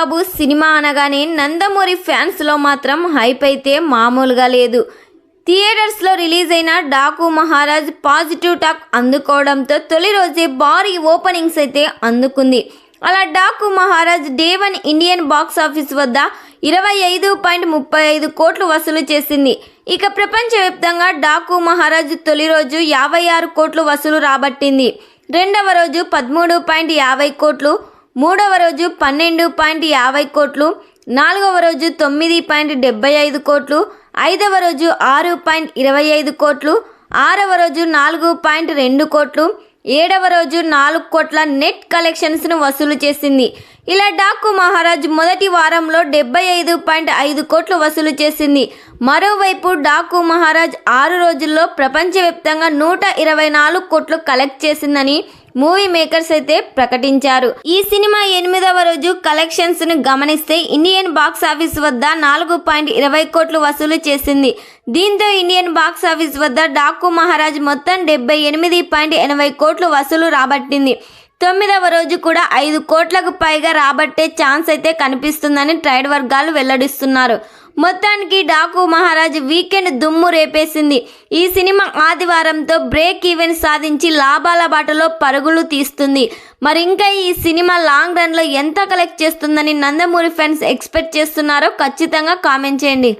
బాబు cinema అనగానే నందమూరి ఫ్యాన్స్లో మాత్రం hype అయితే మామూలుగా లేదు. థియేటర్స్లో రిలీజ్ అయిన డాకు మహారాజ్ పాజిటివ్ టాక్ అందుకోవడంతో తొలి రోజే భారీ ఓపెనింగ్స్ అయితే అందుకుంది. అలా Daaku Maharaj day 1 Indian box office వద్ద 25.35 కోట్లు వసూలు చేసింది. ఇక ప్రపంచవ్యాప్తంగా డాకు మహారాజ్ తొలి రోజు 56 కోట్లు వసూలు రాబట్టింది. రెండవ రోజు 13.50 కోట్లు, మూడవ రోజు 12.50 కోట్లు, నాలుగవ రోజు 9.75 కోట్లు, ఐదవ రోజు 6.25 కోట్లు, ఆరవ రోజు 4.2 కోట్లు, ఏడవ రోజు 4 కోట్ల నెట్ కలెక్షన్స్ను వసూలు చేసింది. ఇలా డాకు మహారాజ్ మొదటి వారంలో 75.5 కోట్లు వసూలు చేసింది. మరోవైపు డాకు మహారాజ్ 6 రోజుల్లో ప్రపంచవ్యాప్తంగా 124 కోట్లు కలెక్ట్ చేసిందని మూవీ మేకర్స్ అయితే ప్రకటించారు. ఈ సినిమా 8వ రోజు కలెక్షన్స్ ను గమనిస్తే ఇండియన్ బాక్స్ ఆఫీస్ వద్ద 4.20 కోట్లు వసూలు చేసింది. దీంతో ఇండియన్ బాక్స్ ఆఫీస్ వద్ద డాకు మహారాజ్ మొత్తం 78.80 కోట్లు వసూలు రాబట్టింది. 9వ రోజు కూడా 5 కోట్లకు పైగా రాబట్టే ఛాన్స్ అయితే కనిపిస్తుందని ట్రేడ్ వర్గాలు వెల్లడిస్తున్నారు. మొత్తానికి డాకు మహారాజ్ వీకెండ్ దుమ్ము రేపేసింది. ఈ సినిమా ఆదివారంతో బ్రేక్ ఈవెన్ సాధించి లాభాల బాటలో పరుగులు తీస్తుంది. మరి ఇంకా ఈ సినిమా లాంగ్ రన్లో ఎంత కలెక్ట్ చేస్తుందని నందమూరి ఫ్యాన్స్ ఎక్స్పెక్ట్ చేస్తున్నారో ఖచ్చితంగా కామెంట్ చేయండి.